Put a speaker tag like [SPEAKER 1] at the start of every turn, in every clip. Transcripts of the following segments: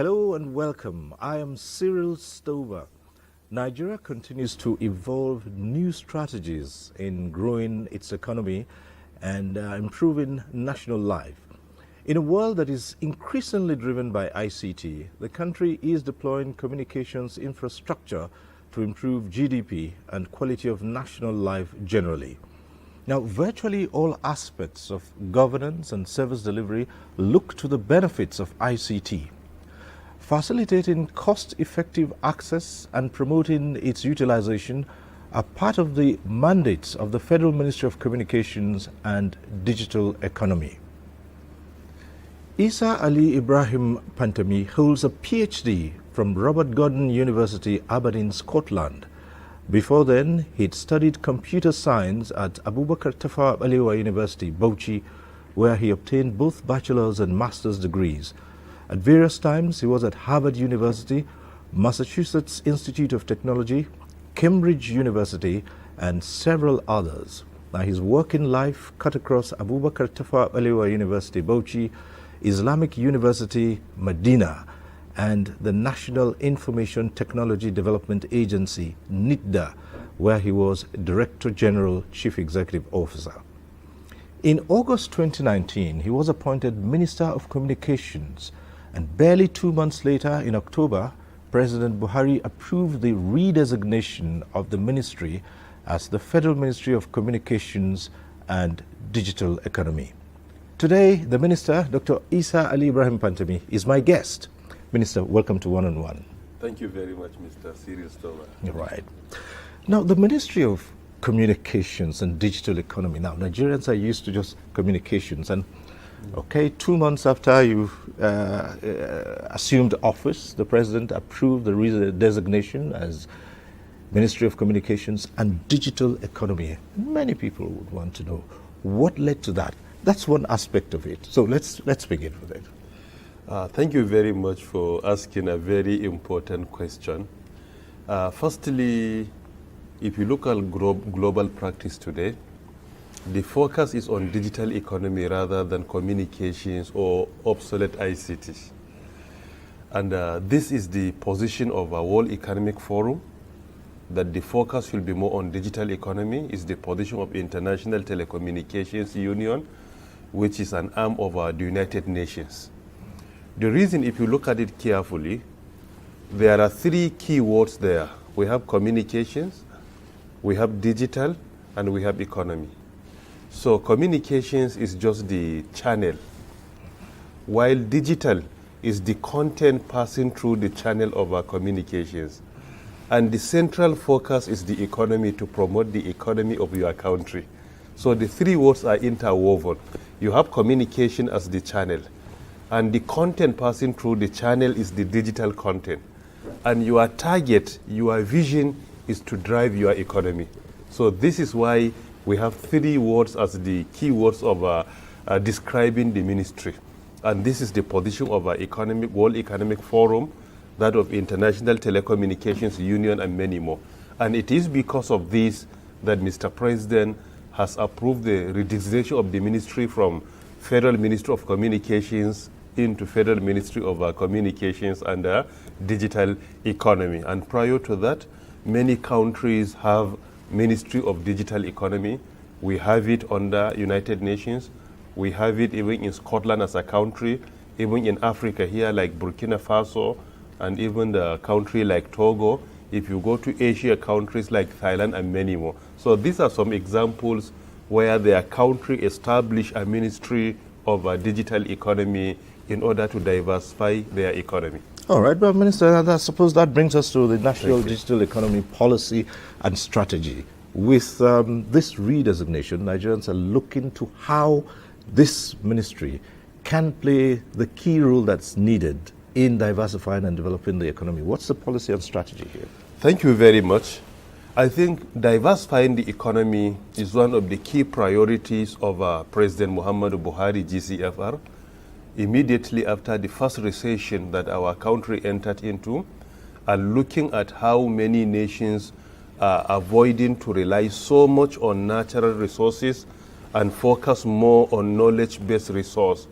[SPEAKER 1] Hello and welcome. I am Cyril Stover. Nigeria continues to evolve new strategies in growing its economy and improving national life. In a world that is increasingly driven by ICT, the country is deploying communications infrastructure to improve GDP and quality of national life generally. Now, virtually all aspects of governance and service delivery look to the benefits of ICT. Facilitating cost-effective access and promoting its utilization are part of the mandates of the Federal Ministry of Communications and Digital Economy. Isa Ali Ibrahim Pantami holds a PhD from Robert Gordon University, Aberdeen, Scotland. Before then, he'd studied computer science at Abubakar Tafawa Balewa University, Bauchi, where he obtained both bachelor's and master's degrees. At various times, he was at Harvard University, Massachusetts Institute of Technology, Cambridge University, and several others. Now, his working life cut across Abubakar Tafawa Balewa University, Bauchi, Islamic University, Medina, and the National Information Technology Development Agency, NITDA, where he was Director General Chief Executive Officer. In August 2019, he was appointed Minister of Communications, and barely 2 months later, in October, President Buhari approved the redesignation of the ministry as the Federal Ministry of Communications and Digital Economy. Today, the Minister, Dr. Isa Ali Ibrahim Pantami, is my guest. Minister, welcome to One on One.
[SPEAKER 2] Thank you very much, Mr. Sirius Stover.
[SPEAKER 1] Right. Now, the Ministry of Communications and Digital Economy. Now, Nigerians are used to just communications, and okay, 2 months after you assumed office, the President approved the designation as Ministry of Communications and Digital Economy. Many people would want to know what led to that. That's one aspect of it. So let's begin with it.
[SPEAKER 2] Thank you very much for asking a very important question. Firstly, if you look at global practice today, the focus is on digital economy rather than communications or obsolete ICT. And this is the position of our World Economic Forum, that the focus will be more on digital economy, is the position of International Telecommunications Union, which is an arm of the United Nations. The reason, if you look at it carefully, there are three key words there. We have communications, we have digital, and we have economy. So communications is just the channel, while digital is the content passing through the channel of our communications. And the central focus is the economy, to promote the economy of your country. So the three words are interwoven. You have communication as the channel, and the content passing through the channel is the digital content. And your target, your vision is to drive your economy. So this is why we have three words as the key words of describing the ministry. And this is the position of our World Economic Forum, that of International Telecommunications Union, and many more. And it is because of this that Mr. President has approved the redesignation of the ministry from Federal Ministry of Communications into Federal Ministry of Communications and Digital Economy. And prior to that, many countries have Ministry of Digital Economy. We have it under United Nations. We have it even in Scotland as a country, even in Africa here like Burkina Faso, and even the country like Togo. If you go to Asia, countries like Thailand and many more. So these are some examples where their country established a Ministry of Digital Economy in order to diversify their economy.
[SPEAKER 1] All right, well, Minister, I suppose that brings us to the National Digital Economy Policy and Strategy. With this redesignation, Nigerians are looking to how this ministry can play the key role that's needed in diversifying and developing the economy. What's the policy and strategy here?
[SPEAKER 2] Thank you very much. I think diversifying the economy is one of the key priorities of President Muhammadu Buhari, GCFR. Immediately after the first recession that our country entered into, and looking at how many nations are avoiding to rely so much on natural resources and focus more on knowledge-based resource.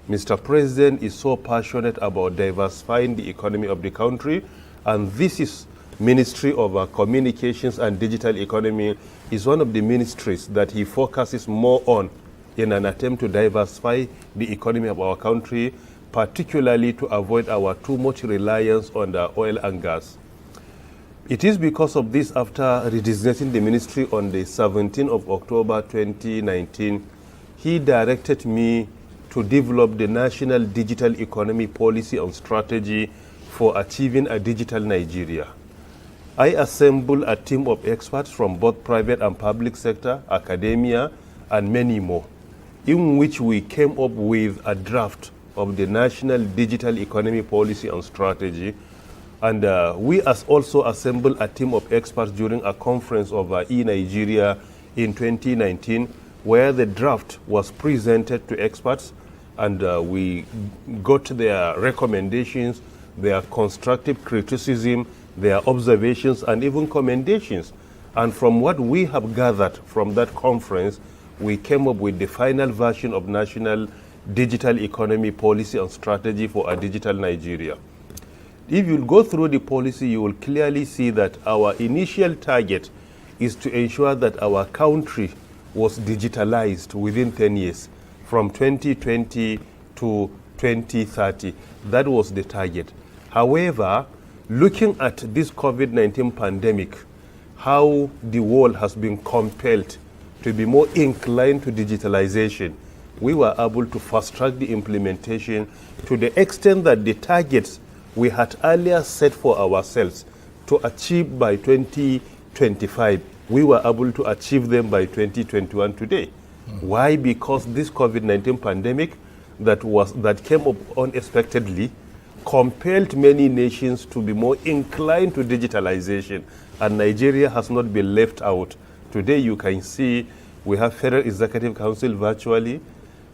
[SPEAKER 2] Mr. President is so passionate about diversifying the economy of the country, and this is Ministry of Communications and Digital Economy is one of the ministries that he focuses more on in an attempt to diversify the economy of our country, particularly to avoid our too much reliance on the oil and gas. It is because of this, after redesignating the ministry on the 17th of October 2019, he directed me to develop the National Digital Economy Policy and Strategy for Achieving a Digital Nigeria. I assembled a team of experts from both private and public sector, academia, and many more, in which we came up with a draft of the National Digital Economy Policy and Strategy. And we also assembled a team of experts during a conference of e-Nigeria in 2019, where the draft was presented to experts, and we got their recommendations, their constructive criticism, their observations, and even commendations. And from what we have gathered from that conference, we came up with the final version of National Digital Economy Policy and Strategy for a Digital Nigeria. If you go through the policy, you will clearly see that our initial target is to ensure that our country was digitalized within 10 years, from 2020 to 2030. That was the target. However, looking at this COVID-19 pandemic, how the world has been compelled to be more inclined to digitalization, we were able to fast-track the implementation to the extent that the targets we had earlier set for ourselves to achieve by 2025, we were able to achieve them by 2021 today. Why? Because this COVID-19 pandemic that came up unexpectedly compelled many nations to be more inclined to digitalization, and Nigeria has not been left out. Today you can see we have Federal Executive Council virtually,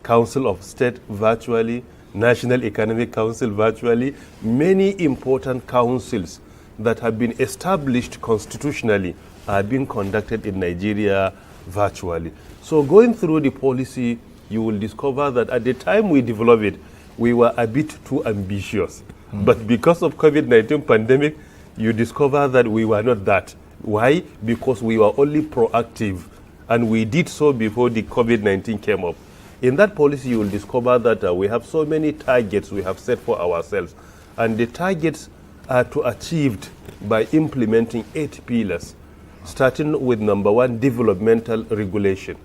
[SPEAKER 2] Council of State virtually, National Economic Council virtually, many important councils that have been established constitutionally are being conducted in Nigeria virtually. So going through the policy, you will discover that at the time we developed it, we were a bit too ambitious. But because of COVID-19 pandemic, you discover that we were not that. Why? Because we were only proactive, and we did so before the COVID-19 came up. In that policy, you will discover that we have so many targets we have set for ourselves, and the targets are to achieved by implementing 8 pillars, starting with number 1, developmental regulation,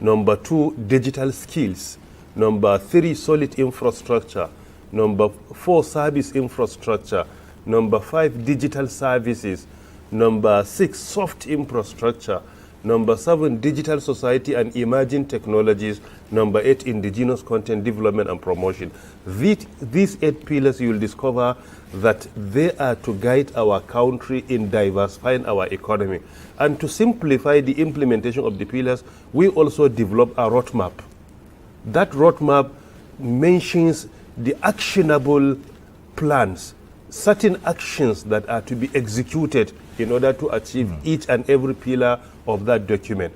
[SPEAKER 2] number 2, digital skills, number 3, solid infrastructure, number 4, service infrastructure, number 5, digital services, number 6, soft infrastructure, number 7, digital society and emerging technologies, number 8, indigenous content development and promotion. These 8 pillars, you will discover that they are to guide our country in diversifying our economy. And to simplify the implementation of the pillars, we also develop a roadmap. That roadmap mentions the actionable plans, certain actions that are to be executed in order to achieve each and every pillar of that document.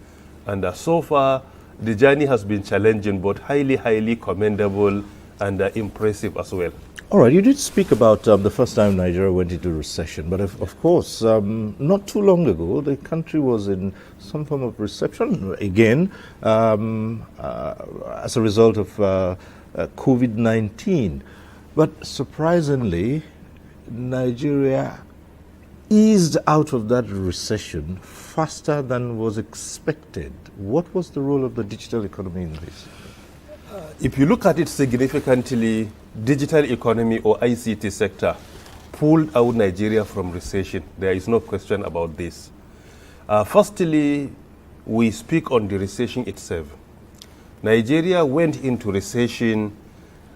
[SPEAKER 2] And so far, the journey has been challenging, but highly, highly commendable and impressive as well.
[SPEAKER 1] All right, you did speak about the first time Nigeria went into recession, but of course, not too long ago, the country was in some form of recession again as a result of COVID-19. But surprisingly, Nigeria eased out of that recession faster than was expected. What was the role of the digital economy in this?
[SPEAKER 2] If you look at it significantly, digital economy or ICT sector pulled out Nigeria from recession. There is no question about this. Firstly, we speak on the recession itself. Nigeria went into recession,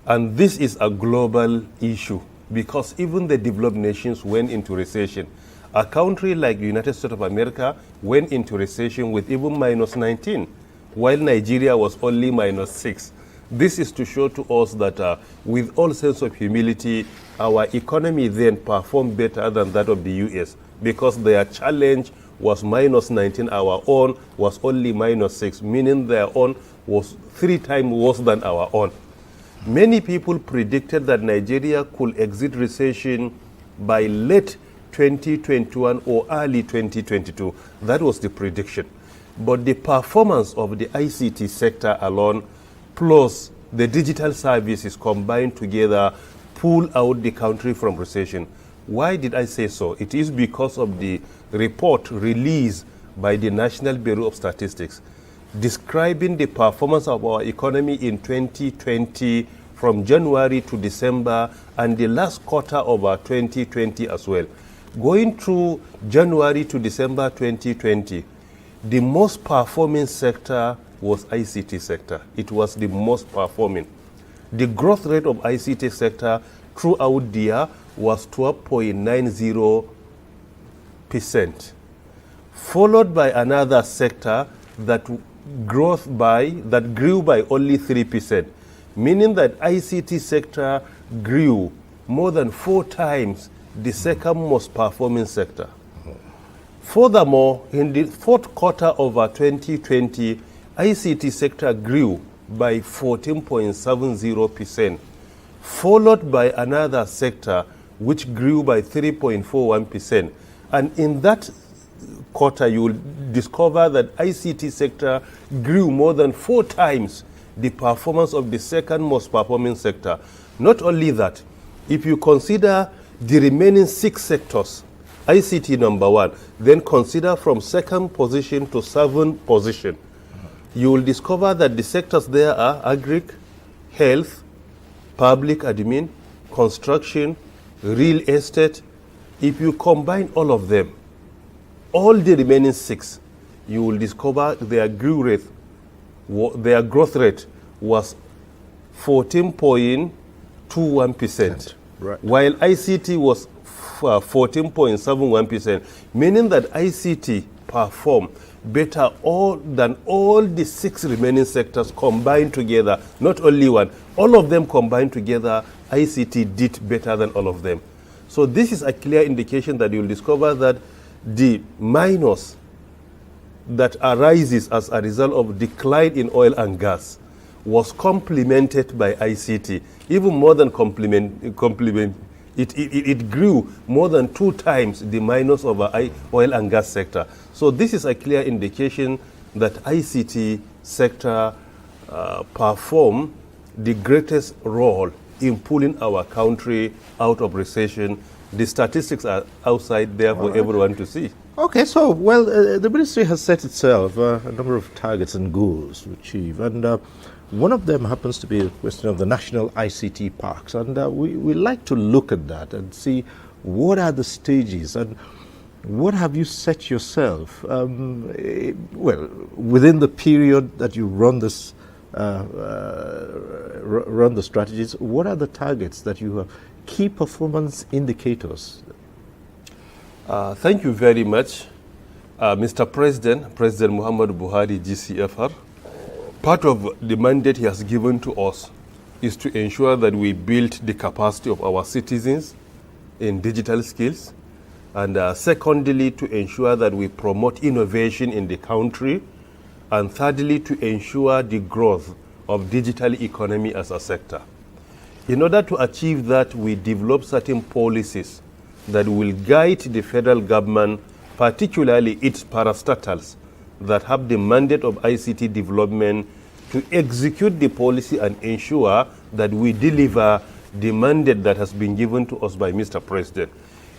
[SPEAKER 2] and this is a global issue because even the developed nations went into recession. A country like the United States of America went into recession with even -19, while Nigeria was only -6. This is to show to us that with all sense of humility, our economy then performed better than that of the US because their challenge was -19, our own was only -6, meaning their own was 3 times worse than our own. Many people predicted that Nigeria could exit recession by late 2021 or early 2022. That was the prediction. But the performance of the ICT sector alone, plus the digital services combined together, pull out the country from recession. Why did I say so? It is because of the report released by the National Bureau of Statistics describing the performance of our economy in 2020 from January to December and the last quarter of our 2020 as well. Going through January to December 2020, the most performing sector was ICT sector. It was the most performing. The growth rate of ICT sector throughout the year was 12.90%, followed by another sector that grew by only 3%, meaning that ICT sector grew more than 4 times the second most performing sector. Furthermore, in the fourth quarter of 2020, ICT sector grew by 14.70%, followed by another sector which grew by 3.41%. And in that quarter, you will discover that ICT sector grew more than 4 times the performance of the second most performing sector. Not only that, if you consider the remaining 6 sectors, ICT number 1, then consider from second position to 7th position, you will discover that the sectors there are agric, health, public admin, construction, real estate. If you combine all of them, all the remaining 6, you will discover their growth rate was 14.21%,
[SPEAKER 1] right,
[SPEAKER 2] while ICT was 14.71%, meaning that ICT performed better than all the 6 remaining sectors combined together. Not only one, all of them combined together, ICT did better than all of them. So this is a clear indication that you'll discover that the minus that arises as a result of decline in oil and gas was complemented by ICT, even more than it grew more than 2 times the minus of the oil and gas sector. So this is a clear indication that ICT sector performed the greatest role in pulling our country out of recession. The statistics are outside there for everyone to see.
[SPEAKER 1] Okay, so, well, the ministry has set itself a number of targets and goals to achieve, and one of them happens to be a question of the national ICT parks, and we like to look at that and see what are the stages and what have you set yourself, well, within the period that you run this, run the strategies, what are the targets that you have, key performance indicators?
[SPEAKER 2] Thank you very much, Mr. President, President Muhammad Buhari, GCFR. Part of the mandate he has given to us is to ensure that we build the capacity of our citizens in digital skills, and secondly, to ensure that we promote innovation in the country, and thirdly, to ensure the growth of digital economy as a sector. In order to achieve that, we develop certain policies that will guide the federal government, particularly its parastatals that have the mandate of ICT development, to execute the policy and ensure that we deliver the mandate that has been given to us by Mr. President.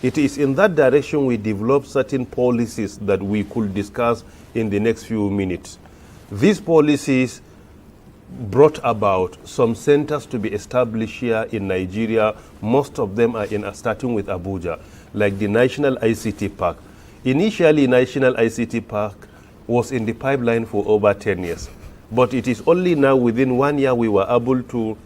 [SPEAKER 2] It is in that direction we develop certain policies that we could discuss in the next few minutes. These policies brought about some centers to be established here in Nigeria. Most of them are starting with Abuja, like the National ICT Park. Initially, National ICT Park was in the pipeline for over 10 years. But it is only now within 1 year we were able to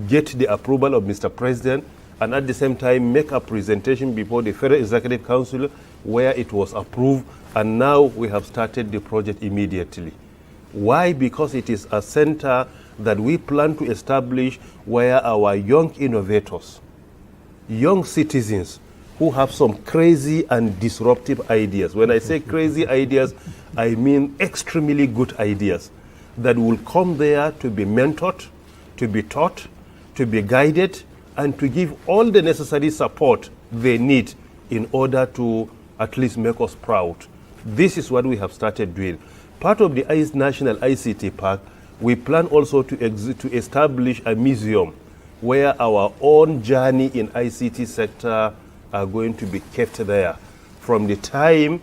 [SPEAKER 2] get the approval of Mr. President, and at the same time make a presentation before the Federal Executive Council where it was approved, and now we have started the project immediately. Why? Because it is a center that we plan to establish where our young innovators, young citizens who have some crazy and disruptive ideas. When I say crazy ideas, I mean extremely good ideas that will come there to be mentored, to be taught, to be guided, and to give all the necessary support they need in order to at least make us proud. This is what we have started doing. Part of the National ICT Park, we plan also to establish a museum where our own journey in ICT sector are going to be kept there. From the time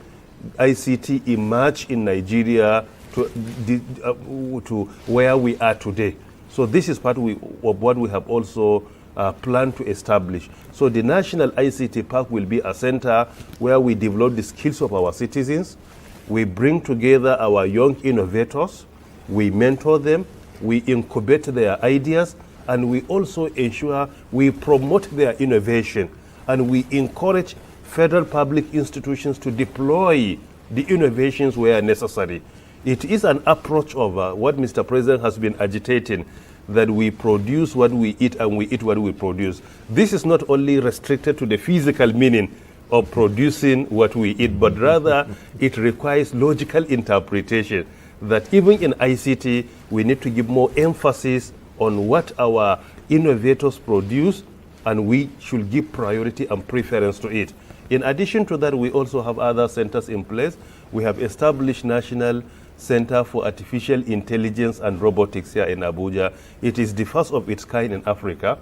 [SPEAKER 2] ICT emerged in Nigeria to where we are today. So this is part of what we have also planned to establish. So the National ICT Park will be a center where we develop the skills of our citizens. We bring together our young innovators. We mentor them. We incubate their ideas. And we also ensure we promote their innovation. And we encourage federal public institutions to deploy the innovations where necessary. It is an approach of what Mr. President has been agitating, that we produce what we eat and we eat what we produce. This is not only restricted to the physical meaning of producing what we eat, but rather it requires logical interpretation, that even in ICT, we need to give more emphasis on what our innovators produce, and we should give priority and preference to it. In addition to that, we also have other centers in place. We have established National Center for Artificial Intelligence and Robotics here in Abuja. It is the first of its kind in Africa.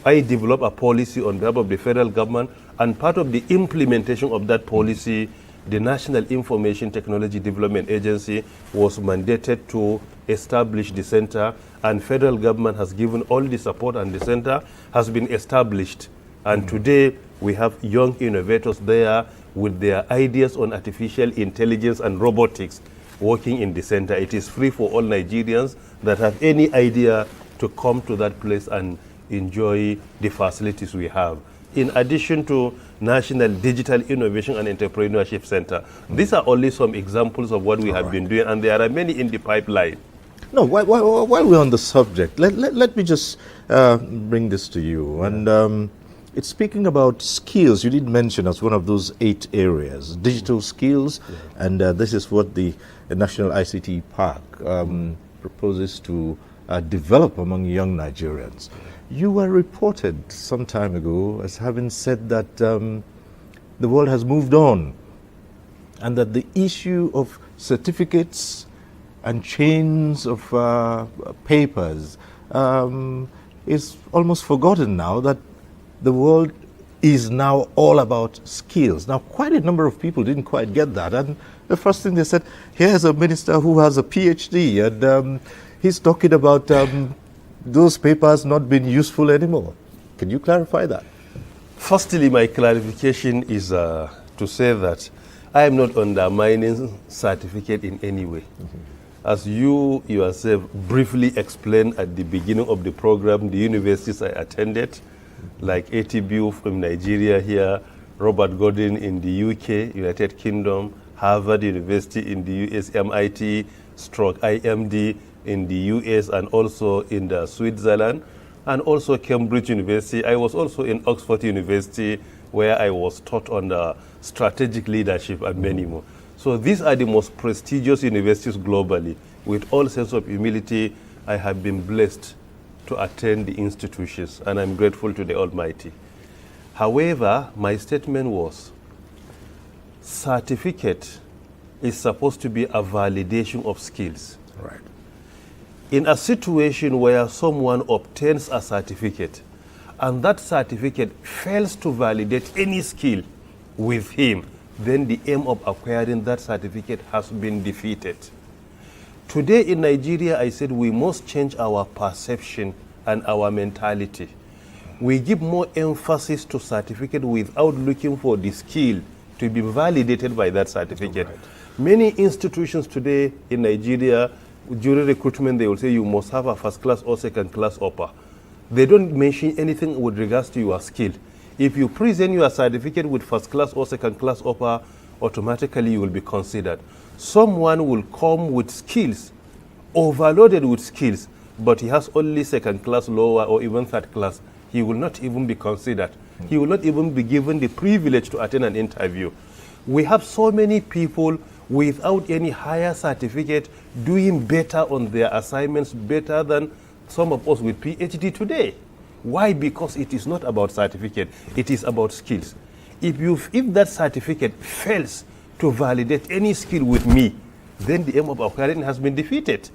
[SPEAKER 2] I develop a policy on behalf of the federal government, and part of the implementation of that policy, the National Information Technology Development Agency was mandated to establish the center, and federal government has given all the support, and the center has been established. And today we have young innovators there with their ideas on artificial intelligence and robotics working in the center. It is free for all Nigerians that have any idea to come to that place and enjoy the facilities we have. In addition to National Digital Innovation and Entrepreneurship Center. These are only some examples of what we have been doing, and there are many in the pipeline.
[SPEAKER 1] No, while we're on the subject, let me just bring this to you. And it's speaking about skills. You did mention as one of those 8 areas, digital skills, and this is what the National ICT Park proposes to develop among young Nigerians. You were reported some time ago as having said that the world has moved on, and that the issue of certificates and chains of papers is almost forgotten now, that the world is now all about skills. Now, quite a number of people didn't quite get that, and the first thing they said, here's a minister who has a PhD, and he's talking about those papers not being useful anymore. Can you clarify that?
[SPEAKER 2] Firstly, my clarification is to say that I am not undermining certificate in any way. As you yourself briefly explained at the beginning of the program, the universities I attended, like ATBU from Nigeria here, Robert Gordon in the UK, United Kingdom, Harvard University in the US, MIT, IMD in the US, and also in the Switzerland, and also Cambridge University. I was also in Oxford University, where I was taught on the strategic leadership and many more. So these are the most prestigious universities globally. With all sense of humility, I have been blessed to attend the institutions, and I'm grateful to the Almighty. However, my statement was, certificate is supposed to be a validation of skills.
[SPEAKER 1] Right.
[SPEAKER 2] In a situation where someone obtains a certificate, and that certificate fails to validate any skill with him, then the aim of acquiring that certificate has been defeated. Today in Nigeria, I said we must change our perception and our mentality. We give more emphasis to certificate without looking for the skill to be validated by that certificate. Right. Many institutions today in Nigeria, during recruitment, they will say you must have a first class or second class upper. They don't mention anything with regards to your skill. If you present your certificate with first class or second class upper, automatically you will be considered. Someone will come with skills, overloaded with skills, but he has only second class, lower, or even third class. He will not even be considered. He will not even be given the privilege to attend an interview. We have so many people without any higher certificate doing better on their assignments, better than some of us with PhD today. Why? Because it is not about certificate, it is about skills. If that certificate fails to validate any skill with me, then the aim of acquiring has been defeated.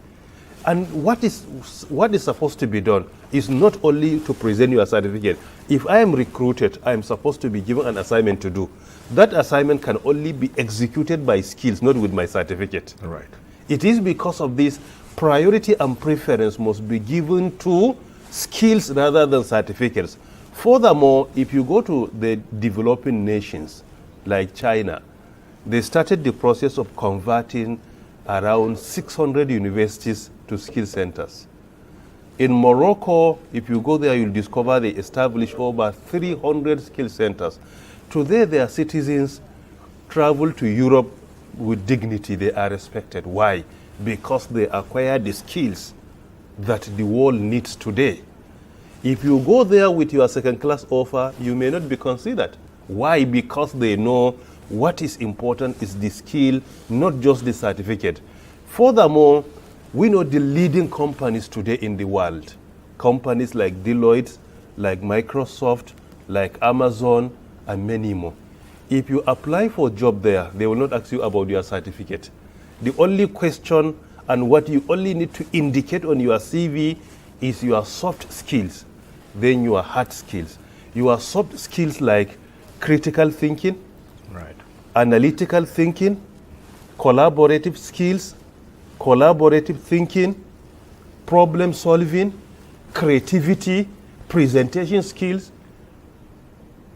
[SPEAKER 2] And what is supposed to be done is not only to present your certificate. If I am recruited, I am supposed to be given an assignment to do. That assignment can only be executed by skills, not with my certificate.
[SPEAKER 1] Right.
[SPEAKER 2] It is because of this, priority and preference must be given to skills rather than certificates. Furthermore, if you go to the developing nations like China, they started the process of converting around 600 universities to skill centers. In Morocco, if you go there, you'll discover they established over 300 skill centers. Today, their citizens travel to Europe with dignity. They are respected. Why? Because they acquire the skills that the world needs today. If you go there with your second-class offer, you may not be considered. Why? Because they know what is important is the skill, not just the certificate. Furthermore, we know the leading companies today in the world. Companies like Deloitte, like Microsoft, like Amazon, and many more. If you apply for a job there, they will not ask you about your certificate. The only question and what you only need to indicate on your CV is your soft skills, then your hard skills. Your soft skills like critical thinking,
[SPEAKER 1] right,
[SPEAKER 2] analytical thinking, collaborative skills, collaborative thinking, problem solving, creativity, presentation skills,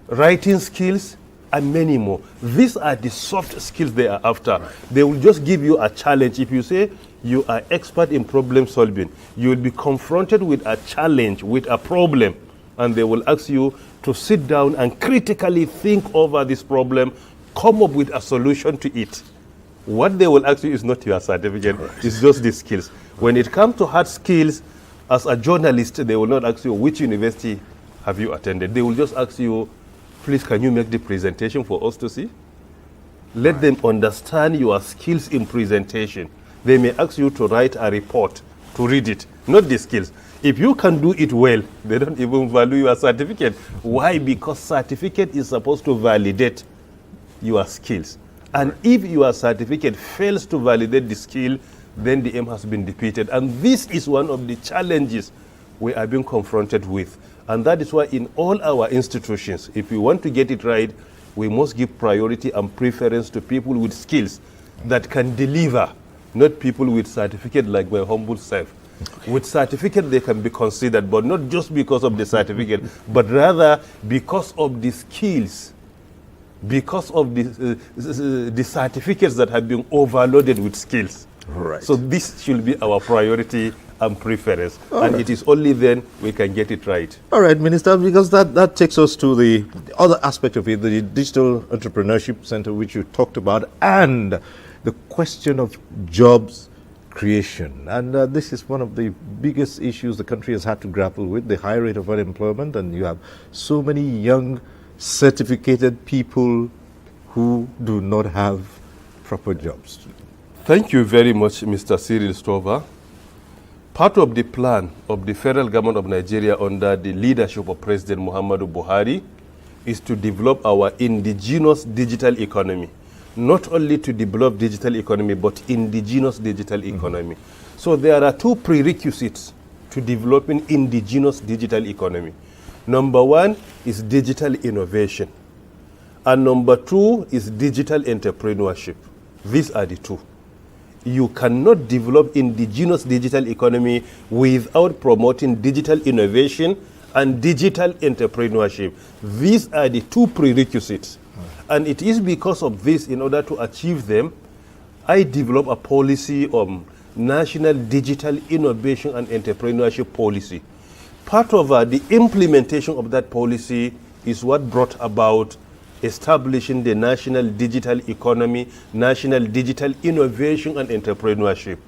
[SPEAKER 2] writing skills, and many more. These are the soft skills they are after. Right. They will just give you a challenge. If you say you are expert in problem solving, you will be confronted with a challenge, with a problem, and they will ask you to sit down and critically think over this problem, come up with a solution to it. What they will ask you is not your certificate, it's just the skills. When it comes to hard skills, as a journalist, they will not ask you which university have you attended. They will just ask you, please, can you make the presentation for us to see? Let them understand your skills in presentation. They may ask you to write a report, to read it, not the skills. If you can do it well, they don't even value your certificate. Why? Because certificate is supposed to validate your skills. And if your certificate fails to validate the skill, then the aim has been defeated. And this is one of the challenges we are being confronted with. And that is why in all our institutions, if we want to get it right, we must give priority and preference to people with skills that can deliver, not people with certificate like my humble self. With certificate, they can be considered, but not just because of the certificate, but rather because of the skills, because of the certificates that have been overloaded with skills.
[SPEAKER 1] Right.
[SPEAKER 2] So this should be our priority and preference. And it is only then we can get it right.
[SPEAKER 1] All right, Minister, because that takes us to the other aspect of it, the Digital Entrepreneurship Center, which you talked about, and the question of jobs creation. And this is one of the biggest issues the country has had to grapple with, the high rate of unemployment, and you have so many young certificated people who do not have proper jobs.
[SPEAKER 2] Thank you very much, Mr. Cyril Stover. Part of the plan of the federal government of Nigeria under the leadership of President Muhammadu Buhari is to develop our indigenous digital economy. Not only to develop digital economy, but indigenous digital economy. So there are two prerequisites to developing indigenous digital economy. Number one is digital innovation. And number two is digital entrepreneurship. These are the two. You cannot develop indigenous digital economy without promoting digital innovation and digital entrepreneurship. These are the two prerequisites. And it is because of this, in order to achieve them, I developed a policy on national digital innovation and entrepreneurship policy. Part of the implementation of that policy is what brought about establishing the national digital economy, national digital innovation and entrepreneurship.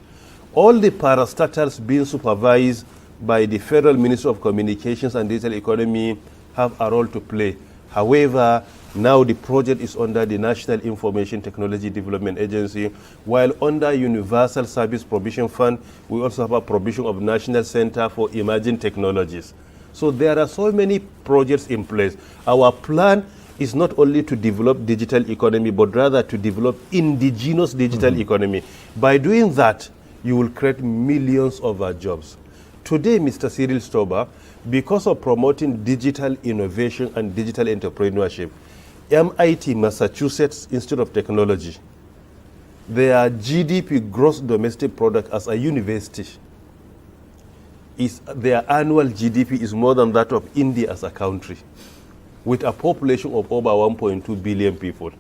[SPEAKER 2] All the parastatals being supervised by the Federal Ministry of Communications and Digital Economy have a role to play. However, now the project is under the National Information Technology Development Agency, while under Universal Service Provision Fund, we also have a provision of National Center for Emerging Technologies. So there are so many projects in place. Our plan is not only to develop digital economy, but rather to develop indigenous digital economy. By doing that, you will create millions of jobs. Today, Mr. Cyril Stober, because of promoting digital innovation and digital entrepreneurship, MIT, Massachusetts Institute of Technology, their GDP, gross domestic product as a university, their annual GDP is more than that of India as a country, with a population of over 1.2 billion people.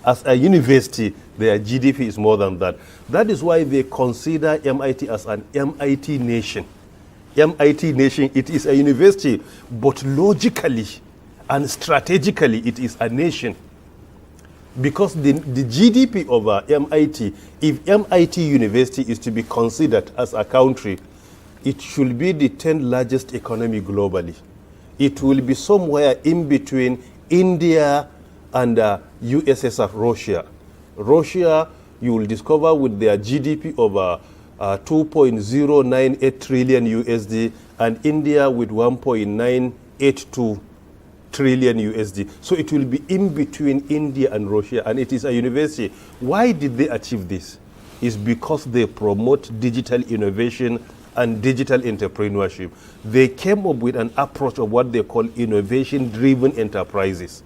[SPEAKER 2] As a university, their GDP is more than that. That is why they consider MIT as an MIT nation. MIT nation, it is a university, but logically and strategically, it is a nation. Because the GDP of MIT, if MIT University is to be considered as a country, it should be the 10th largest economy globally. It will be somewhere in between India and USSR, Russia. Russia, you will discover with their GDP of 2.098 trillion USD, and India with 1.982 trillion USD. So it will be in between India and Russia, and it is a university. Why did they achieve this? It's because they promote digital innovation and digital entrepreneurship. They came up with an approach of what they call innovation-driven enterprises.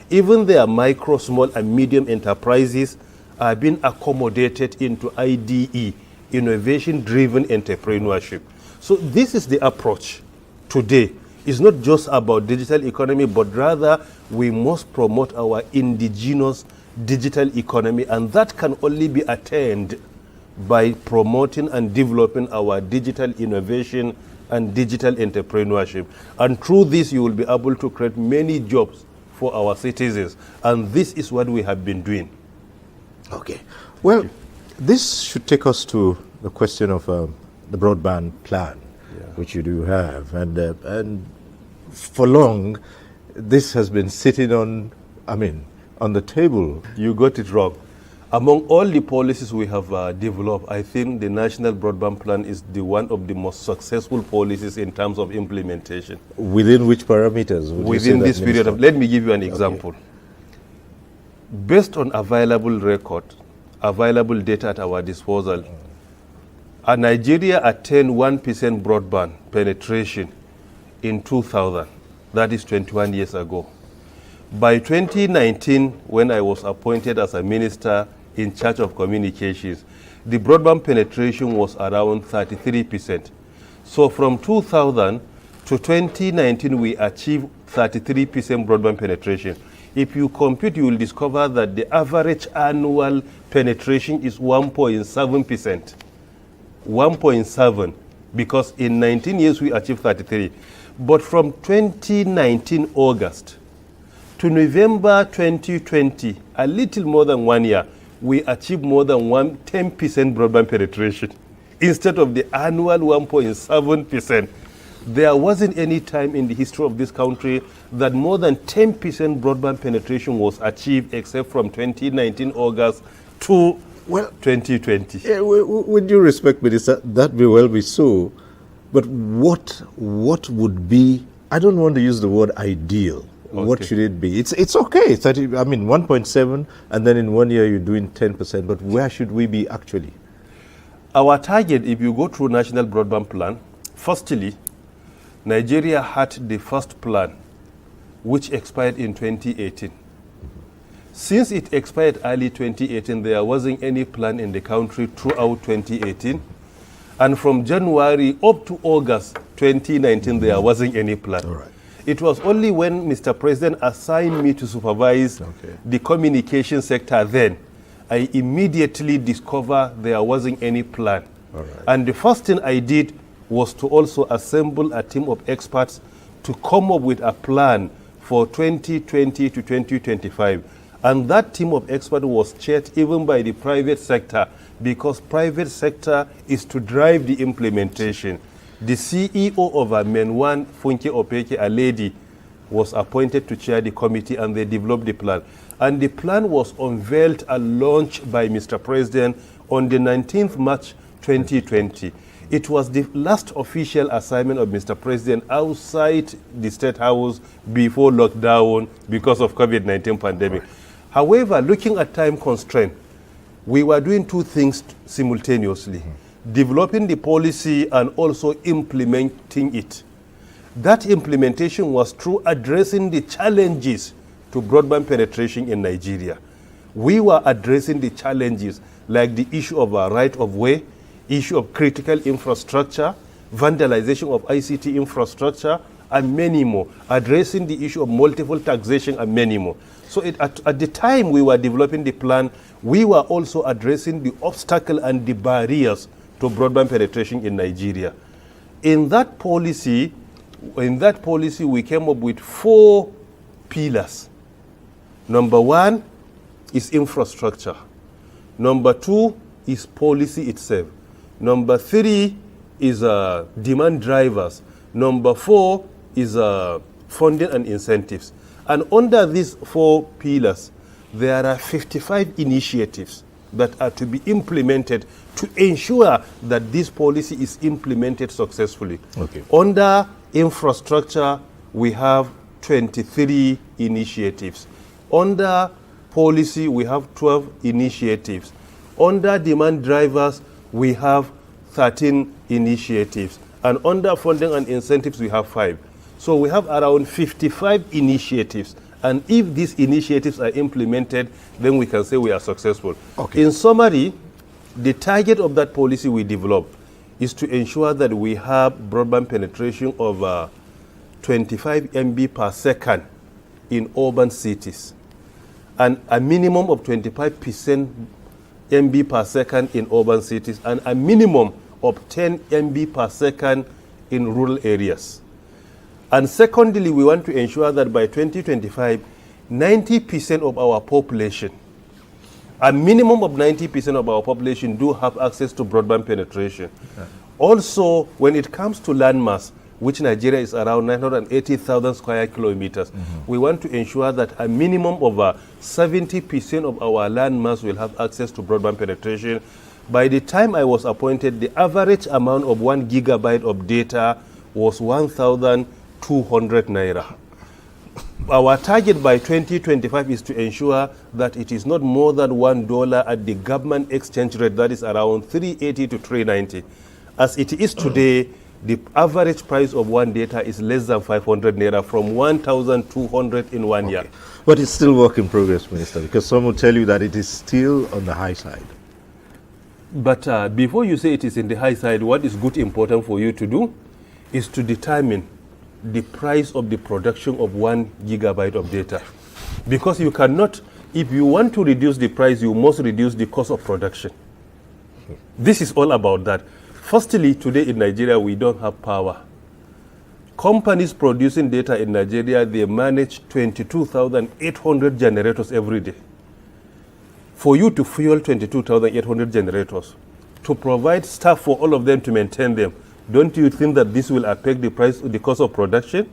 [SPEAKER 2] Even their micro, small, and medium enterprises are being accommodated into IDE, innovation-driven entrepreneurship. So this is the approach today. It's not just about digital economy, but rather we must promote our indigenous digital economy, and that can only be attained by promoting and developing our digital innovation and digital entrepreneurship. And through this, you will be able to create many jobs for our citizens. And this is what we have been doing.
[SPEAKER 1] Okay. Well, this should take us to the question of the broadband plan, which you do have. And for long, this has been sitting on the table.
[SPEAKER 2] You got it wrong. Among all the policies we have developed, I think the National Broadband Plan is one of the most successful policies in terms of implementation.
[SPEAKER 1] Within which parameters?
[SPEAKER 2] Within this period of, let me give you an example. Okay. Based on available record, available data at our disposal, Nigeria attained 1% broadband penetration in 2000. That is 21 years ago. By 2019, when I was appointed as a minister in charge of communications, the broadband penetration was around 33%. So from 2000 to 2019, we achieved 33% broadband penetration. If you compute, you will discover that the average annual penetration is 1.7%. 1.7, because in 19 years we achieved 33. But from 2019 August to November 2020, a little more than 1 year, we achieved more than 10% broadband penetration instead of the annual 1.7%. There wasn't any time in the history of this country that more than 10% broadband penetration was achieved, except from 2019 August to 2020.
[SPEAKER 1] Yeah, with due respect, Minister, that may well be so, but what would be, I don't want to use the word ideal. Okay. What should it be? It's okay. 1.7, and then in 1 year you're doing 10%, but where should we be actually?
[SPEAKER 2] Our target, if you go through National Broadband Plan, firstly, Nigeria had the first plan, which expired in 2018. Since it expired early 2018, there wasn't any plan in the country throughout 2018. And from January up to August 2019, there wasn't any plan.
[SPEAKER 1] All right.
[SPEAKER 2] It was only when Mr. President assigned me to supervise the communication sector then, I immediately discovered there wasn't any plan.
[SPEAKER 1] All right.
[SPEAKER 2] And the first thing I did was to also assemble a team of experts to come up with a plan for 2020 to 2025. And that team of experts was chaired even by the private sector, because private sector is to drive the implementation. The CEO of Men 1, Funke Opeke, a lady, was appointed to chair the committee, and they developed the plan. And the plan was unveiled and launched by Mr. President on the 19th March 2020. It was the last official assignment of Mr. President outside the State House before lockdown because of COVID-19 pandemic. However, looking at time constraint, we were doing two things simultaneously, developing the policy and also implementing it. That implementation was through addressing the challenges to broadband penetration in Nigeria. We were addressing the challenges like the issue of our right of way, issue of critical infrastructure, vandalization of ICT infrastructure, and many more, addressing the issue of multiple taxation and many more. So at the time we were developing the plan, we were also addressing the obstacle and the barriers to broadband penetration in Nigeria. In that policy, we came up with 4 pillars. Number 1 is infrastructure. Number 2 is policy itself. Number 3 is demand drivers. Number 4 is funding and incentives. And under these 4 pillars, there are 55 initiatives that are to be implemented to ensure that this policy is implemented successfully.
[SPEAKER 1] Okay.
[SPEAKER 2] Under infrastructure, we have 23 initiatives. Under policy, we have 12 initiatives. Under demand drivers, we have 13 initiatives. And under funding and incentives, we have 5. So we have around 55 initiatives. And if these initiatives are implemented, then we can say we are successful.
[SPEAKER 1] Okay.
[SPEAKER 2] In summary, the target of that policy we developed is to ensure that we have broadband penetration of 25 MB per second in urban cities, and a minimum of 25% MB per second in urban cities, and a minimum of 10 MB per second in rural areas. And secondly, we want to ensure that by 2025, 90% of our population, a minimum of 90% of our population do have access to broadband penetration. Okay. Also, when it comes to landmass, which Nigeria is around 980,000 square kilometers, we want to ensure that a minimum of 70% of our landmass will have access to broadband penetration. By the time I was appointed, the average amount of 1 gigabyte of data was 1,200 naira. Our target by 2025 is to ensure that it is not more than $1 at the government exchange rate, that is around 380 to 390. As it is today, the average price of one data is less than 500 naira, from 1,200 in 1 year.
[SPEAKER 1] But it's still work in progress, Minister, because some will tell you that it is still on the high side.
[SPEAKER 2] But before you say it is in the high side, what is important for you to do is to determine the price of the production of 1 gigabyte of data. Because you cannot, if you want to reduce the price, you must reduce the cost of production. This is all about that. Firstly, today in Nigeria, we don't have power. Companies producing data in Nigeria, they manage 22,800 generators every day. For you to fuel 22,800 generators, to provide staff for all of them to maintain them, don't you think that this will affect the price, the cost of production?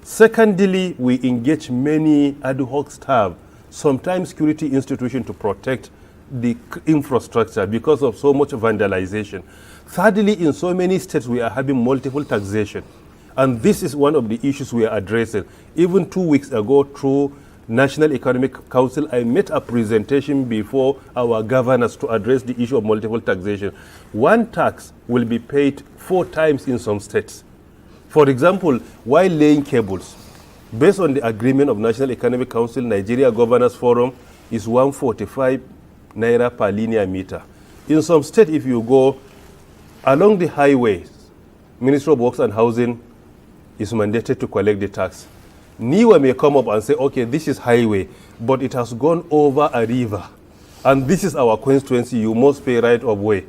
[SPEAKER 2] Secondly, we engage many ad hoc staff, sometimes security institutions, to protect the infrastructure because of so much vandalization. Thirdly, in so many states, we are having multiple taxation. And this is one of the issues we are addressing. Even 2 weeks ago, through National Economic Council, I made a presentation before our governors to address the issue of multiple taxation. One tax will be paid 4 times in some states. For example, while laying cables, based on the agreement of National Economic Council, Nigeria Governors Forum is 145 naira per linear meter. In some states, if you go along the highways, Ministry of Works and Housing is mandated to collect the tax. NIWA may come up and say, okay, this is highway, but it has gone over a river, and this is our constituency, you must pay right of way.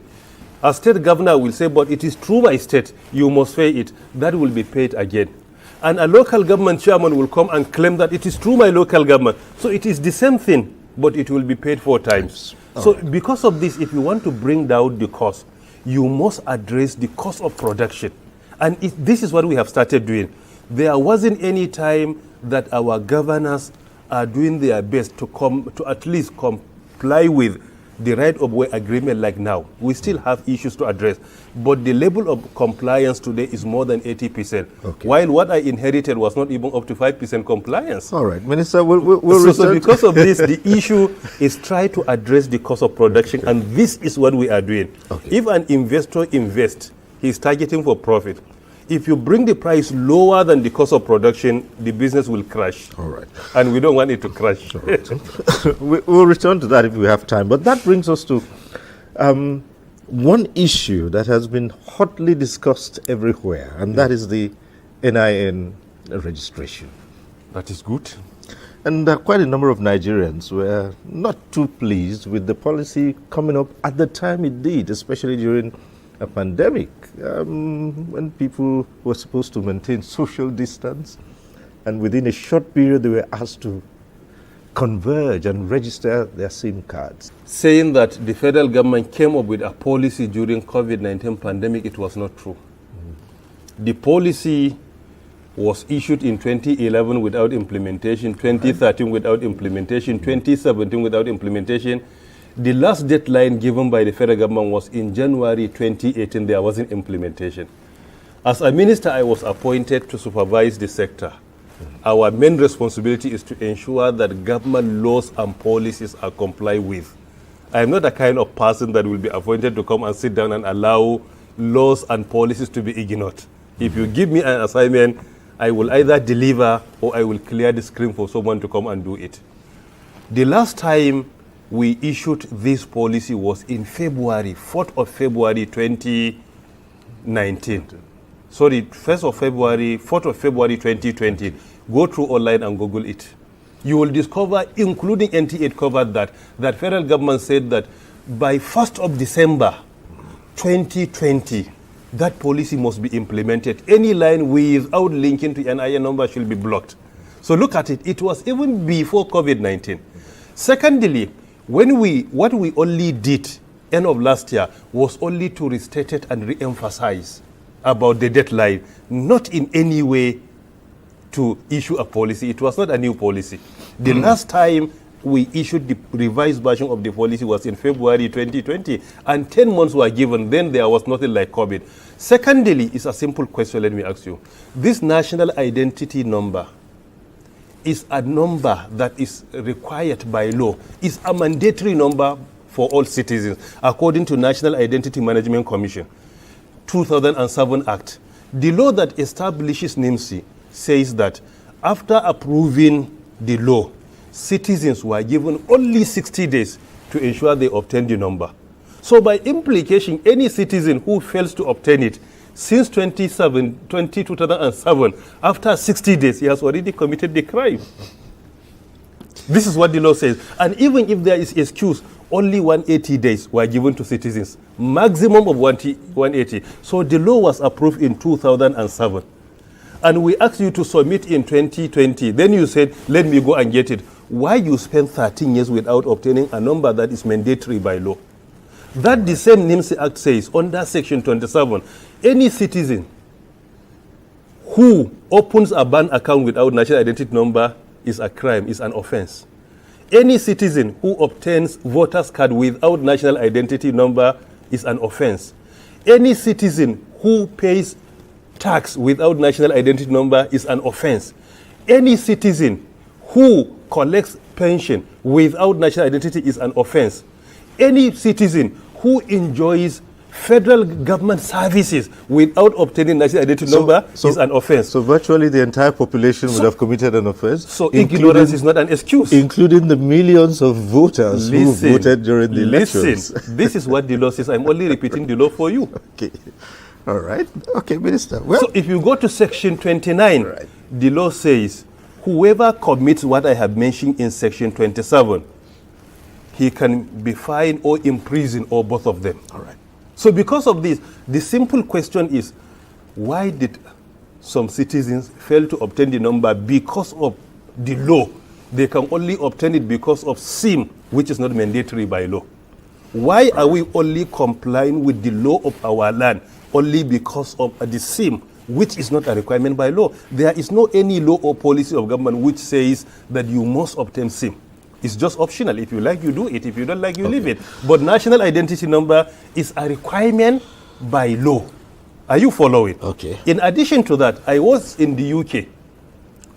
[SPEAKER 2] A state governor will say, but it is true by state, you must pay it. That will be paid again. And a local government chairman will come and claim that it is true by local government. So it is the same thing, but it will be paid 4 times. So because of this, if you want to bring down the cost, you must address the cost of production. And this is what we have started doing. There wasn't any time that our governors are doing their best to at least comply with the right of way agreement like now. We still have issues to address, but the level of compliance today is more than 80%, while what I inherited was not even up to 5% compliance.
[SPEAKER 1] All right, Minister, we'll
[SPEAKER 2] so because of this, the issue is try to address the cost of production, and this is what we are doing. If an investor invests, he's targeting for profit. If you bring the price lower than the cost of production, the business will crash.
[SPEAKER 1] All right.
[SPEAKER 2] And we don't want it to crash.
[SPEAKER 1] All right. We'll return to that if we have time. But that brings us to one issue that has been hotly discussed everywhere, and that is the NIN registration.
[SPEAKER 2] That is good.
[SPEAKER 1] And quite a number of Nigerians were not too pleased with the policy coming up at the time it did, especially during a pandemic, when people were supposed to maintain social distance, and within a short period they were asked to converge and register their SIM cards.
[SPEAKER 2] Saying that the federal government came up with a policy during COVID-19 pandemic, it was not true. The policy was issued in 2011 without implementation, 2013 without implementation, 2017 without implementation. The last deadline given by the federal government was in January 2018. There wasn't implementation. As a minister, I was appointed to supervise the sector. Our main responsibility is to ensure that government laws and policies are complied with. I am not the kind of person that will be appointed to come and sit down and allow laws and policies to be ignored. If you give me an assignment, I will either deliver or I will clear the screen for someone to come and do it. The last time we issued this policy was in February, 4th of February 2019. Sorry, 4th of February 2020. Go through online and Google it. You will discover, including NT8 covered that federal government said that by 1st of December 2020, that policy must be implemented. Any line without linking to NIN number should be blocked. So look at it. It was even before COVID-19. Secondly, what we only did end of last year was only to restate it and re-emphasize about the deadline, not in any way to issue a policy. It was not a new policy. The last time we issued the revised version of the policy was in February 2020, and 10 months were given. Then there was nothing like COVID. Secondly, it's a simple question, let me ask you. This national identity number is a number that is required by law. It's a mandatory number for all citizens, according to National Identity Management Commission, 2007 Act. The law that establishes NIMC says that after approving the law, citizens were given only 60 days to ensure they obtain the number. So by implication, any citizen who fails to obtain it since 2007, after 60 days, he has already committed the crime. This is what the law says. And even if there is excuse, only 180 days were given to citizens, maximum of 180. So the law was approved in 2007. And we asked you to submit in 2020. Then you said, let me go and get it. Why you spend 13 years without obtaining a number that is mandatory by law? That the same NIMC Act says, under Section 27, any citizen who opens a bank account without national identity number is a crime, is an offense. Any citizen who obtains voter's card without national identity number is an offense. Any citizen who pays tax without national identity number is an offense. Any citizen who collects pension without national identity is an offense. Any citizen who enjoys federal government services without obtaining national identity number is an offense.
[SPEAKER 1] So virtually the entire population would have committed an offense.
[SPEAKER 2] So ignorance is not an excuse.
[SPEAKER 1] Including the millions of voters who voted during the elections.
[SPEAKER 2] This is what the law says. I'm only repeating the law for you.
[SPEAKER 1] Okay. All right. Okay, Minister. Well,
[SPEAKER 2] so if you go to Section 29, right, the law says whoever commits what I have mentioned in Section 27, he can be fined or imprisoned or both of them.
[SPEAKER 1] All right.
[SPEAKER 2] So because of this, the simple question is, why did some citizens fail to obtain the number because of the law? They can only obtain it because of SIM, which is not mandatory by law. Why are we only complying with the law of our land only because of the SIM which is not a requirement by law. There is no any law or policy of government which says that you must obtain SIM. It's just optional. If you like, you do it. If you don't like, you leave it. But national identity number is a requirement by law. Are you following?
[SPEAKER 1] Okay.
[SPEAKER 2] In addition to that, I was in the UK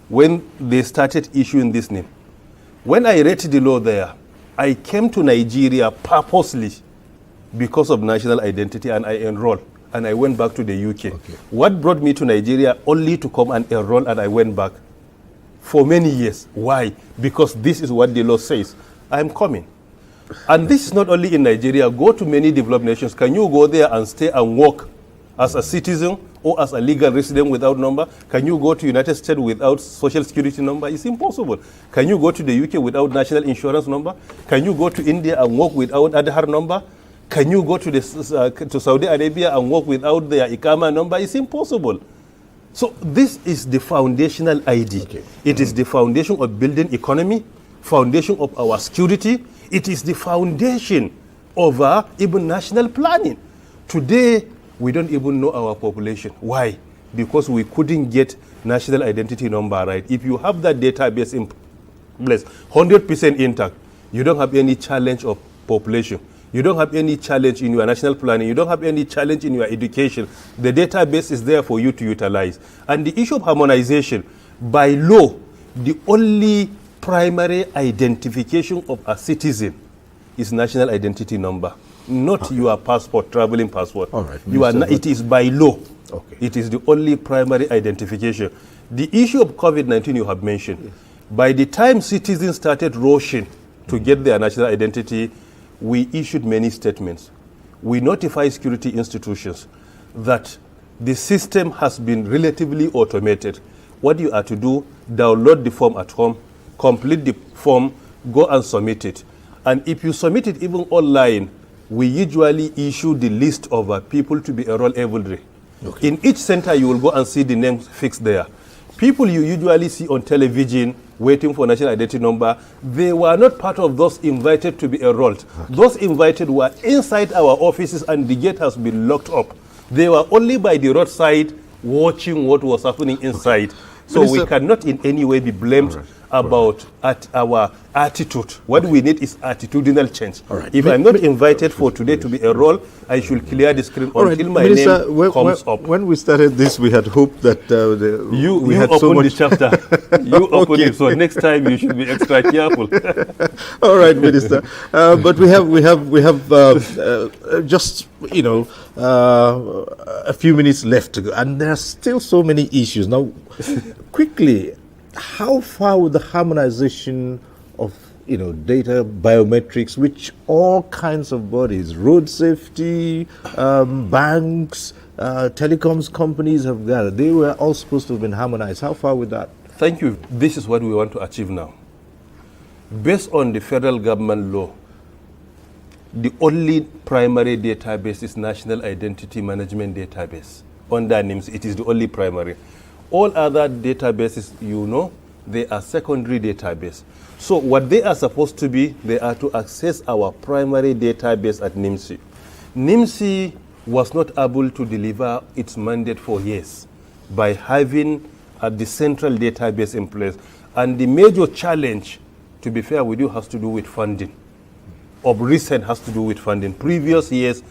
[SPEAKER 2] when they started issuing this name. When I read the law there, I came to Nigeria purposely because of national identity, and I enrolled, and I went back to the UK.
[SPEAKER 1] Okay.
[SPEAKER 2] What brought me to Nigeria only to come and enroll, and I went back for many years. Why? Because this is what the law says. I'm coming. And this is not only in Nigeria. Go to many developed nations. Can you go there and stay and work as a citizen or as a legal resident without number? Can you go to United States without social security number? It's impossible. Can you go to the UK without national insurance number? Can you go to India and work without Aadhaar number? Can you go to to Saudi Arabia and work without their Iqama number? It's impossible. So this is the foundational ID. Okay. It is the foundation of building economy, foundation of our security. It is the foundation of even national planning. Today, we don't even know our population. Why? Because we couldn't get national identity number right. If you have that database in place, 100% intact, you don't have any challenge of population. You don't have any challenge in your national planning. You don't have any challenge in your education. The database is there for you to utilize. And the issue of harmonization, by law, the only primary identification of a citizen is national identity number, not your passport, traveling passport.
[SPEAKER 1] All right.
[SPEAKER 2] It is by law.
[SPEAKER 1] Okay.
[SPEAKER 2] It is the only primary identification. The issue of COVID-19 you have mentioned, yes. By the time citizens started rushing to get their national identity, we issued many statements. We notified security institutions that the system has been relatively automated. What you are to do, download the form at home, complete the form, go and submit it. And if you submit it even online, we usually issue the list of people to be enrolled every day. Okay. In each center, you will go and see the names fixed there. People you usually see on television waiting for national identity number, they were not part of those invited to be enrolled. Okay. Those invited were inside our offices and the gate has been locked up. They were only by the roadside watching what was happening inside. Okay. So we cannot in any way be blamed about our attitude. What we need is attitudinal change. If I'm not invited for today to be enrolled, I should clear the screen until my
[SPEAKER 1] Minister,
[SPEAKER 2] name comes up.
[SPEAKER 1] When we started this, we had hoped that
[SPEAKER 2] we had so much. The chapter. You open it, so next time you should be extra careful.
[SPEAKER 1] All right, Minister. But we have just a few minutes left to go, and there are still so many issues. Now, quickly, how far would the harmonization of data biometrics, which all kinds of bodies, road safety, banks, telecoms companies have gathered, they were all supposed to have been harmonized. How far with that?
[SPEAKER 2] Thank you. This is what we want to achieve now. Based on the federal government law, the only primary database is National Identity Management Database. Under NIMS, it is the only primary. All other databases, they are secondary database. So what they are supposed to be, they are to access our primary database at NIMSI. NIMSI was not able to deliver its mandate for years by having the central database in place. And the major challenge, to be fair with you, has to do with funding. Of recent has to do with funding. Previous years,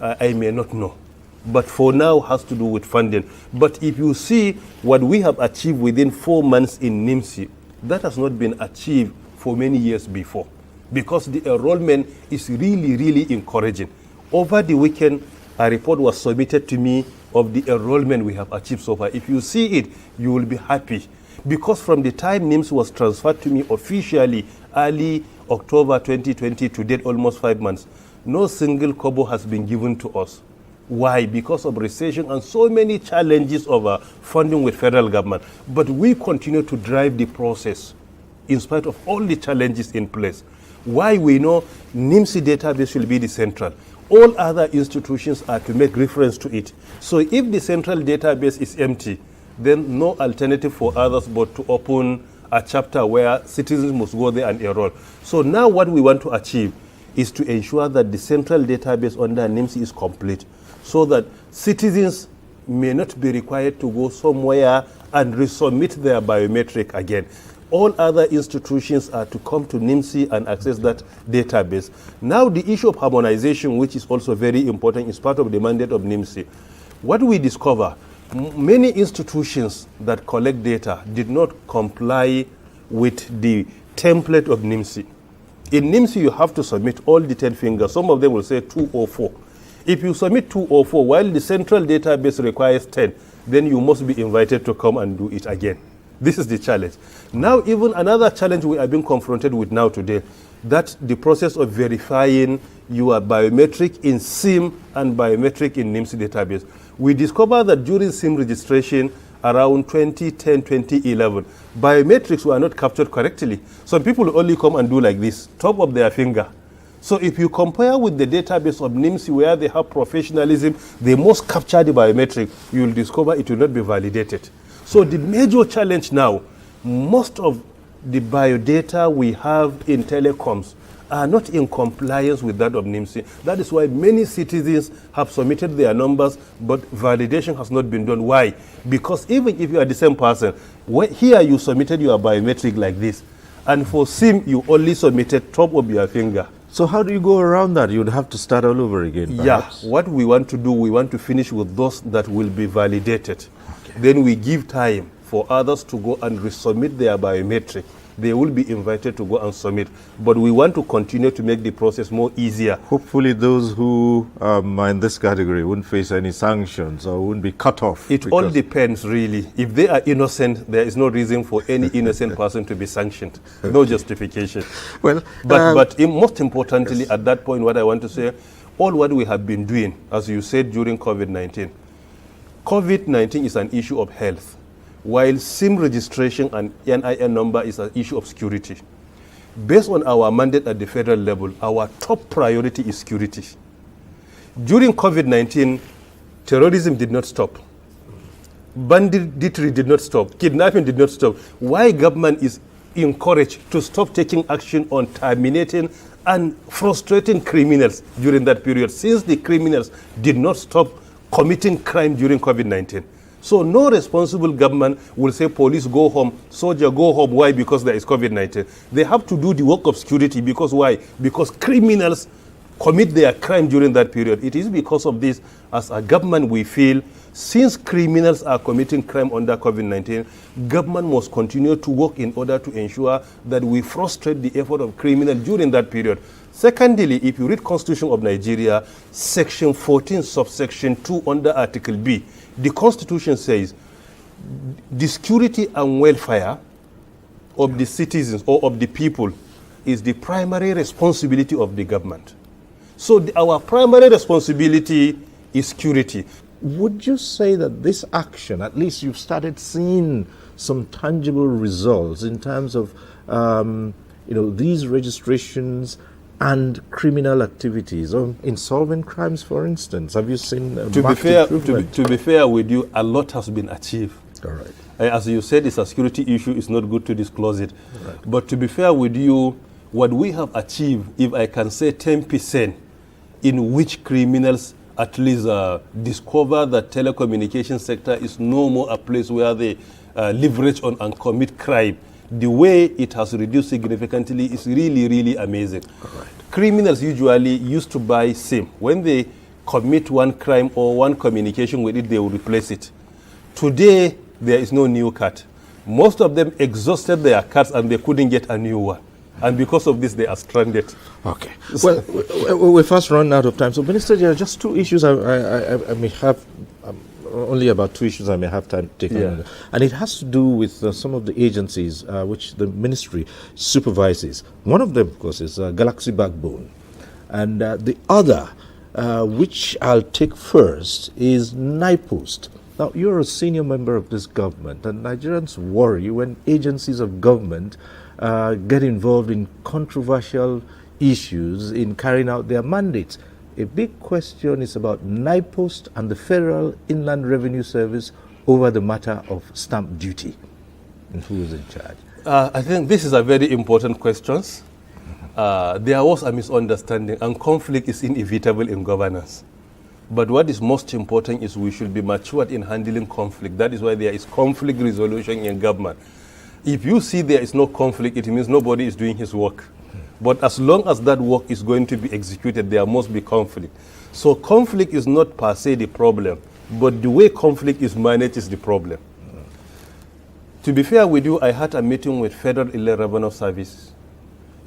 [SPEAKER 2] I may not know. But for now, has to do with funding. But if you see what we have achieved within 4 months in NIMSI, that has not been achieved for many years before, because the enrollment is really, really encouraging. Over the weekend, a report was submitted to me of the enrollment we have achieved so far. If you see it, you will be happy, because from the time NIMS was transferred to me officially early October 2020 to date, almost 5 months, no single kobo has been given to us. Why? Because of recession and so many challenges of funding with federal government. But we continue to drive the process in spite of all the challenges in place. Why? We know NIMSI database should be the central. All other institutions are to make reference to it. So if the central database is empty, then no alternative for others but to open a chapter where citizens must go there and enroll. So now what we want to achieve is to ensure that the central database under NIMSI is complete, so that citizens may not be required to go somewhere and resubmit their biometric again. All other institutions are to come to NIMSI and access that database. Now the issue of harmonization, which is also very important, is part of the mandate of NIMSI. What we discover, many institutions that collect data did not comply with the template of NIMSI. In NIMSI, you have to submit all the 10 fingers. Some of them will say 204. If you submit 204, while the central database requires 10, then you must be invited to come and do it again. This is the challenge. Now, even another challenge we are being confronted with now today, that the process of verifying your biometric in SIM and biometric in NIMSI database. We discovered that during SIM registration around 2010, 2011, biometrics were not captured correctly. Some people only come and do like this, top of their finger. So if you compare with the database of NIMSI where they have professionalism, they must capture the biometric, you will discover it will not be validated. So the major challenge now, most of the biodata we have in telecoms are not in compliance with that of NIMSI. That is why many citizens have submitted their numbers, but validation has not been done. Why? Because even if you are the same person, here you submitted your biometric like this, and for SIM you only submitted top of your finger.
[SPEAKER 1] So how do you go around that? You'd have to start all over again, perhaps?
[SPEAKER 2] Yeah, what we want to do, we want to finish with those that will be validated. Okay. Then we give time for others to go and resubmit their biometric. They will be invited to go and submit. But we want to continue to make the process more easier.
[SPEAKER 1] Hopefully those who are in this category wouldn't face any sanctions or wouldn't be cut off.
[SPEAKER 2] It all depends, really. If they are innocent, there is no reason for any innocent person to be sanctioned. No justification.
[SPEAKER 1] Well,
[SPEAKER 2] but most importantly, yes, at that point, what I want to say, all what we have been doing, as you said, during COVID-19. COVID-19 is an issue of health, while SIM registration and NIN number is an issue of security. Based on our mandate at the federal level, our top priority is security. During COVID-19, terrorism did not stop. Banditry did not stop. Kidnapping did not stop. Why government is encouraged to stop taking action on terminating and frustrating criminals during that period, since the criminals did not stop committing crime during COVID-19. So no responsible government will say police go home, soldier go home. Why? Because there is COVID-19. They have to do the work of security. Because why? Because criminals commit their crime during that period. It is because of this, as a government, we feel, since criminals are committing crime under COVID-19, government must continue to work in order to ensure that we frustrate the effort of criminals during that period. Secondly, if you read Constitution of Nigeria, Section 14, subsection 2, under Article B, the Constitution says the security and welfare of the citizens or of the people is the primary responsibility of the government. So our primary responsibility is security.
[SPEAKER 1] Would you say that this action, at least you've started seeing some tangible results in terms of these registrations and criminal activities, or insolvent crimes, for instance? Have you seen
[SPEAKER 2] to be fair with you, a lot has been achieved.
[SPEAKER 1] All right.
[SPEAKER 2] As you said, it's a security issue. It's not good to disclose it. Right. But to be fair with you, what we have achieved, if I can say 10%, in which criminals at least discover that telecommunication sector is no more a place where they leverage on and commit crime, the way it has reduced significantly is really, really amazing. Right. Criminals usually used to buy SIM. When they commit one crime or one communication with it, they will replace it. Today, there is no new card. Most of them exhausted their cards and they couldn't get a new one. And because of this, they are stranded. Okay.
[SPEAKER 1] Well, we fast run out of time. So, Minister, there are just two issues I may have. Only about two issues I may have time to take on. And it has to do with some of the agencies which the ministry supervises. One of them, of course, is Galaxy Backbone. And the other, which I'll take first, is NIPOST. Now, you're a senior member of this government, and Nigerians worry when agencies of government get involved in controversial issues in carrying out their mandates. A big question is about NIPOST and the Federal Inland Revenue Service over the matter of stamp duty. And who is in charge?
[SPEAKER 2] I think this is a very important question. There was a misunderstanding, and conflict is inevitable in governance. But what is most important is we should be matured in handling conflict. That is why there is conflict resolution in government. If you see there is no conflict, it means nobody is doing his work. But as long as that work is going to be executed, there must be conflict. So conflict is not per se the problem, but the way conflict is managed is the problem. To be fair with you, I had a meeting with Federal Inland Revenue Service.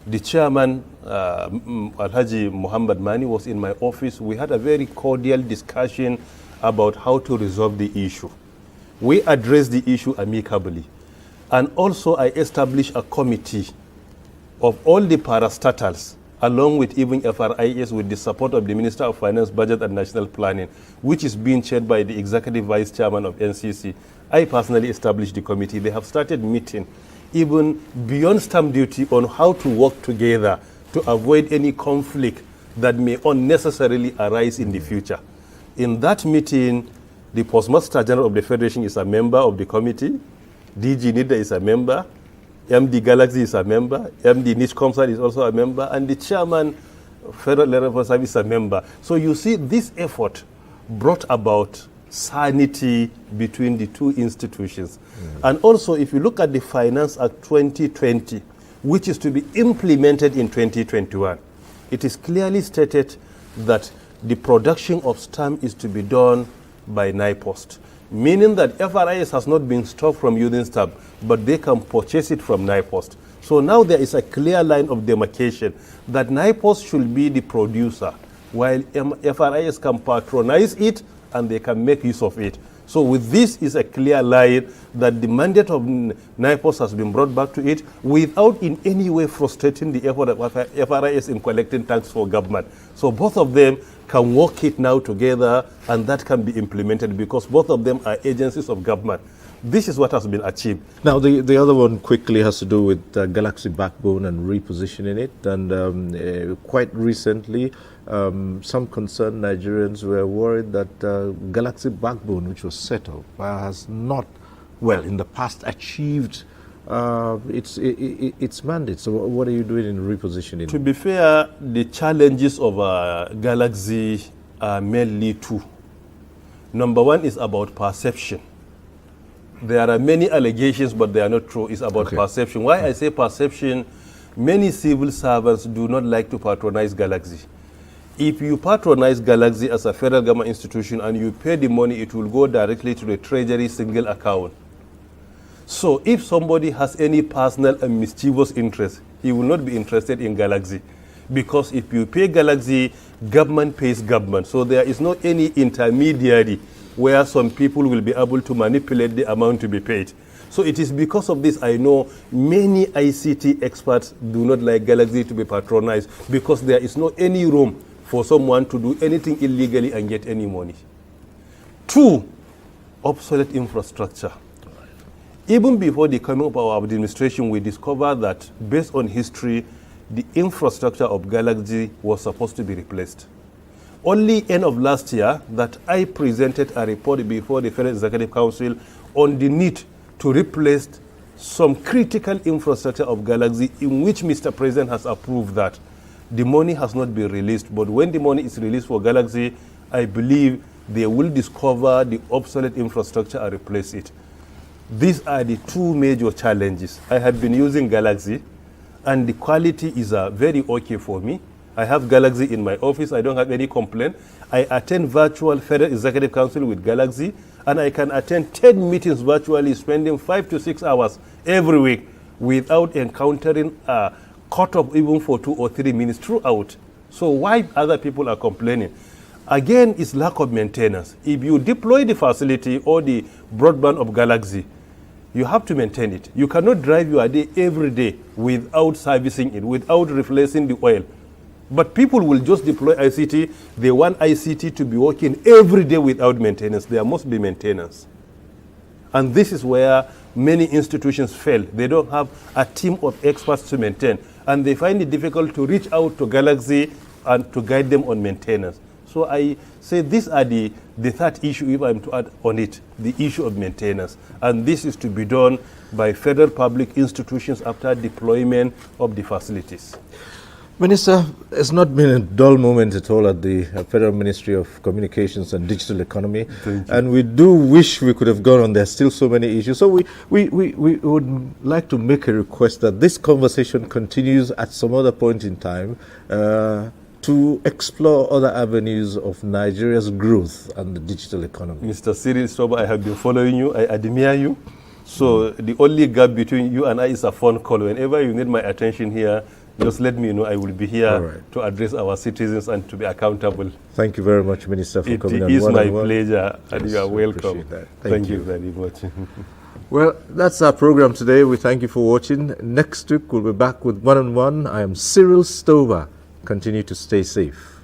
[SPEAKER 2] The chairman, Alhaji Muhammad Mani, was in my office. We had a very cordial discussion about how to resolve the issue. We addressed the issue amicably. And also I established a committee of all the parastatals, along with even FRIS, with the support of the Minister of Finance, Budget and National Planning, which is being chaired by the Executive Vice Chairman of NCC. I personally established the committee. They have started meeting, even beyond stamp duty, on how to work together to avoid any conflict that may unnecessarily arise in the future. In that meeting, the Postmaster General of the Federation is a member of the committee, DG NIDA is a member, MD Galaxy is a member, MD Niche Comsat is also a member, and the chairman, Federal Revenue Service, is a member. So you see, this effort brought about sanity between the two institutions. And also, if you look at the Finance Act 2020, which is to be implemented in 2021, it is clearly stated that the production of stamp is to be done by NIPOST, meaning that FRIS has not been stopped from using stamp, but they can purchase it from NIPOST. So now there is a clear line of demarcation that NIPOST should be the producer, while FRIS can patronize it and they can make use of it. So with this is a clear line that the mandate of NIPOST has been brought back to it without in any way frustrating the effort of FRIS in collecting tax for government. So both of them can work it now together, and that can be implemented because both of them are agencies of government. This is what has been achieved.
[SPEAKER 1] Now, the other one quickly has to do with Galaxy Backbone and repositioning it. And quite recently, some concerned Nigerians were worried that Galaxy Backbone, which was set up, has not, well, in the past achieved its mandate. So what are you doing in repositioning?
[SPEAKER 2] To be fair, the challenges of Galaxy are mainly two. Number one is about perception. There are many allegations, but they are not true. It's about perception. Why I say perception, many civil servants do not like to patronize Galaxy. If you patronize Galaxy as a federal government institution and you pay the money, it will go directly to the Treasury single account. So if somebody has any personal and mischievous interest, he will not be interested in Galaxy. Because if you pay Galaxy, government pays government. So there is not any intermediary where some people will be able to manipulate the amount to be paid. So it is because of this I know many ICT experts do not like Galaxy to be patronized because there is no any room for someone to do anything illegally and get any money. Two, obsolete infrastructure. Even before the coming of our administration, we discovered that based on history, the infrastructure of Galaxy was supposed to be replaced. Only end of last year that I presented a report before the Federal Executive Council on the need to replace some critical infrastructure of Galaxy, in which Mr. President has approved that. The money has not been released, but when the money is released for Galaxy, I believe they will discover the obsolete infrastructure and replace it. These are the two major challenges. I have been using Galaxy, and the quality is very okay for me. I have Galaxy in my office. I don't have any complaint. I attend virtual Federal Executive Council with Galaxy, and I can attend 10 meetings virtually, spending 5 to 6 hours every week without encountering a cut-off even for 2 or 3 minutes throughout. So why other people are complaining? Again, it's lack of maintenance. If you deploy the facility or the broadband of Galaxy, you have to maintain it. You cannot drive your day every day without servicing it, without replacing the oil. But people will just deploy ICT. They want ICT to be working every day without maintenance. There must be maintenance. And this is where many institutions fail. They don't have a team of experts to maintain. And they find it difficult to reach out to Galaxy and to guide them on maintenance. So I say these are the third issue, if I'm to add on it, the issue of maintenance. And this is to be done by federal public institutions after deployment of the facilities.
[SPEAKER 1] Minister, it's not been a dull moment at all at the Federal Ministry of Communications and Digital Economy.
[SPEAKER 2] Thank you.
[SPEAKER 1] And we do wish we could have gone on. There's still so many issues. So we would like to make a request that this conversation continues at some other point in time to explore other avenues of Nigeria's growth and the digital economy.
[SPEAKER 2] Mr. Cyril Stoba, I have been following you. I admire you. So the only gap between you and I is a phone call. Whenever you need my attention here, just let me know. I will be here to address our citizens and to be accountable.
[SPEAKER 1] Thank you very much, Minister, for coming on.
[SPEAKER 2] It is my pleasure, and you are welcome.
[SPEAKER 1] Thank
[SPEAKER 2] you very much.
[SPEAKER 1] Well, that's our program today. We thank you for watching. Next week, we'll be back with One on One. I am Cyril Stover. Continue to stay safe.